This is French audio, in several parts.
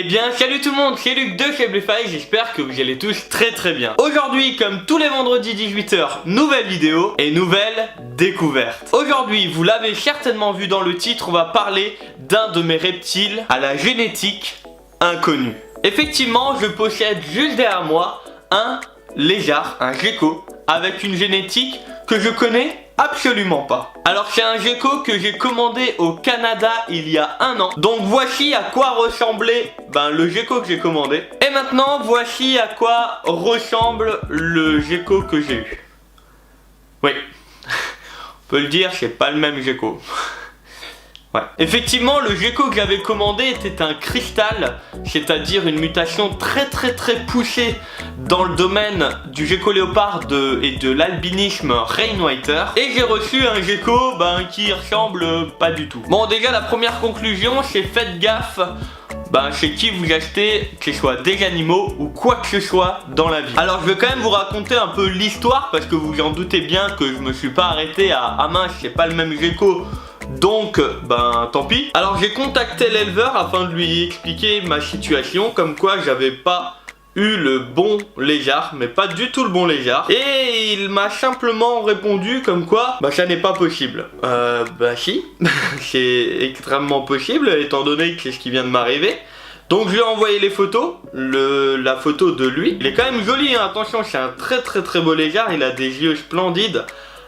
Eh bien salut tout le monde, c'est Luc de chez Bluefy, j'espère que vous allez tous très bien. Aujourd'hui, comme tous les vendredis 18 h, nouvelle vidéo et nouvelle découverte. Aujourd'hui, vous l'avez certainement vu dans le titre, on va parler d'un de mes reptiles à la génétique inconnue. Effectivement, je possède juste derrière moi un lézard, un gecko, avec une génétique que je connais absolument pas. Alors c'est un gecko que j'ai commandé au Canada il y a un an. Donc voici à quoi ressemblait le gecko que j'ai commandé. Et maintenant voici à quoi ressemble le gecko que j'ai eu. Oui, on peut le dire, c'est pas le même gecko. Ouais. Effectivement, le gecko que j'avais commandé était un cristal, c'est-à-dire une mutation très poussée dans le domaine du gecko léopard et de l'albinisme Rainwhiter. Et j'ai reçu un gecko qui ressemble pas du tout. Bon, déjà la première conclusion, c'est faites gaffe chez qui vous achetez, que ce soit des animaux ou quoi que ce soit dans la vie. Alors je vais quand même vous raconter un peu l'histoire parce que vous en doutez bien que je me suis pas arrêté à mince, c'est pas le même gecko. Donc, tant pis. Alors j'ai contacté l'éleveur afin de lui expliquer ma situation, comme quoi j'avais pas eu le bon lézard, mais pas du tout le bon lézard. Et il m'a simplement répondu comme quoi, ça n'est pas possible. Si, c'est extrêmement possible, étant donné que c'est ce qui vient de m'arriver. Donc je lui ai envoyé les photos, la photo de lui. Il est quand même joli, hein, attention, c'est un très beau lézard, il a des yeux splendides.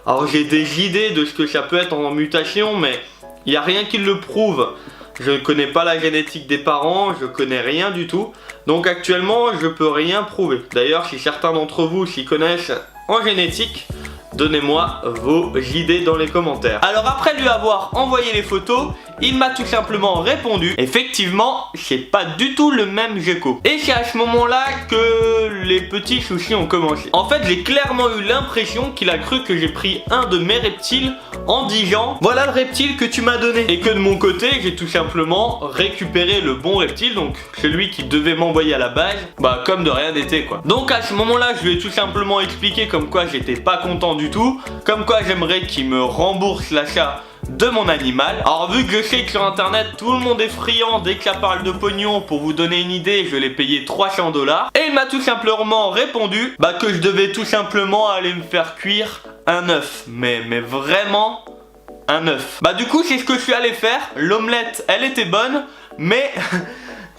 Alors j'ai des idées de ce que ça peut être en mutation, mais il n'y a rien qui le prouve. Je ne connais pas la génétique des parents, je connais rien du tout. Donc actuellement, je peux rien prouver. D'ailleurs, si certains d'entre vous s'y connaissent en génétique, donnez-moi vos idées dans les commentaires. Alors après lui avoir envoyé les photos, il m'a tout simplement répondu: effectivement, c'est pas du tout le même gecko. Et c'est à ce moment-là que les petits soucis ont commencé. En fait, j'ai clairement eu l'impression qu'il a cru que j'ai pris un de mes reptiles en disant voilà le reptile que tu m'as donné. Et que de mon côté, j'ai tout simplement récupéré le bon reptile, donc celui qui devait m'envoyer à la base, comme de rien n'était quoi. Donc à ce moment-là, je lui ai tout simplement expliqué comme quoi j'étais pas content du tout, comme quoi j'aimerais qu'il me rembourse l'achat de mon animal. Alors vu que je sais que sur internet tout le monde est friand dès que ça parle de pognon, pour vous donner une idée, je l'ai payé 300 $. Et il m'a tout simplement répondu que je devais tout simplement aller me faire cuire un œuf. Mais vraiment un œuf. Du coup c'est ce que je suis allé faire. L'omelette elle était bonne, mais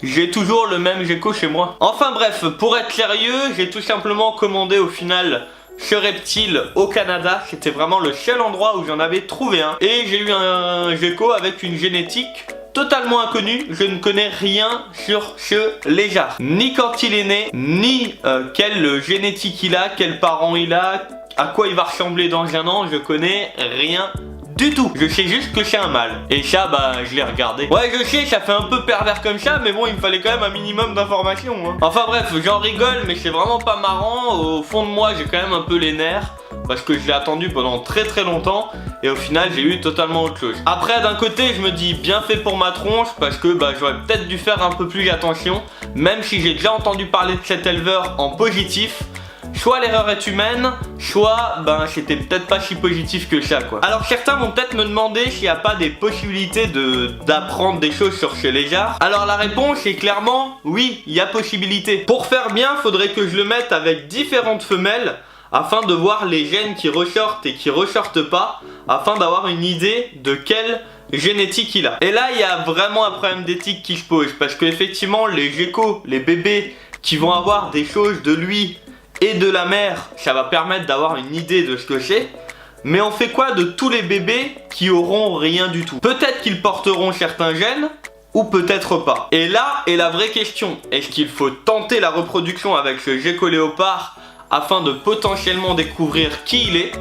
j'ai toujours le même gecko chez moi. Enfin bref, pour être sérieux, j'ai tout simplement commandé au final ce reptile au Canada. C'était vraiment le seul endroit où j'en avais trouvé un. Et j'ai eu un gecko avec une génétique totalement inconnue. Je ne connais rien sur ce lézard. Ni quand il est né, ni quelle génétique il a, quels parents il a, à quoi il va ressembler dans un an. Je connais rien du tout. Je sais juste que c'est un mâle. Et ça, je l'ai regardé. Ouais, je sais, ça fait un peu pervers comme ça, mais bon, il me fallait quand même un minimum d'informations, hein. Enfin bref, j'en rigole, mais c'est vraiment pas marrant. Au fond de moi, j'ai quand même un peu les nerfs, parce que je l'ai attendu pendant très longtemps, et au final, j'ai eu totalement autre chose. Après, d'un côté, je me dis bien fait pour ma tronche, parce que j'aurais peut-être dû faire un peu plus attention, même si j'ai déjà entendu parler de cet éleveur en positif. Soit l'erreur est humaine, soit c'était peut-être pas si positif que ça quoi. Alors certains vont peut-être me demander s'il n'y a pas des possibilités d'apprendre des choses sur ce lézard. Alors la réponse est clairement oui, il y a possibilité. Pour faire bien, faudrait que je le mette avec différentes femelles afin de voir les gènes qui ressortent et qui ressortent pas, afin d'avoir une idée de quelle génétique il a. Et là il y a vraiment un problème d'éthique qui se pose, parce que effectivement les geckos, les bébés qui vont avoir des choses de lui et de la mère, ça va permettre d'avoir une idée de ce que c'est. Mais on fait quoi de tous les bébés qui auront rien du tout? Peut-être qu'ils porteront certains gènes, ou peut-être pas. Et là est la vraie question. Est-ce qu'il faut tenter la reproduction avec ce gecko léopard afin de potentiellement découvrir qui il est,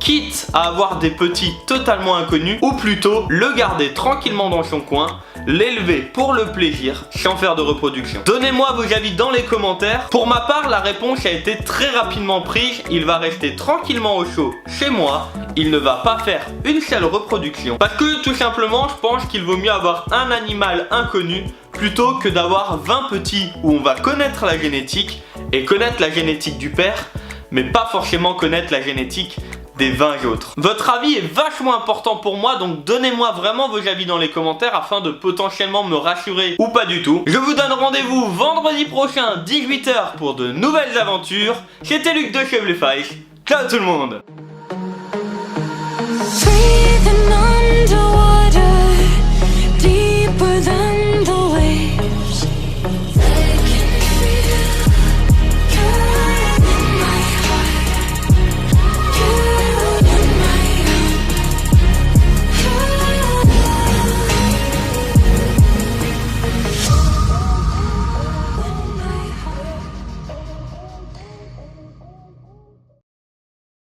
quitte à avoir des petits totalement inconnus, ou plutôt le garder tranquillement dans son coin, l'élever pour le plaisir sans faire de reproduction? Donnez-moi vos avis dans les commentaires. Pour ma part, la réponse a été très rapidement prise. Il va rester tranquillement au chaud chez moi. Il ne va pas faire une seule reproduction, parce que tout simplement je pense qu'il vaut mieux avoir un animal inconnu plutôt que d'avoir 20 petits où on va connaître la génétique et connaître la génétique du père, mais pas forcément connaître la génétique des 20 autres. Votre avis est vachement important pour moi, donc donnez-moi vraiment vos avis dans les commentaires afin de potentiellement me rassurer ou pas du tout. Je vous donne rendez-vous vendredi prochain 18 h pour de nouvelles aventures. C'était Luc de Chevlefaille. Ciao tout le monde.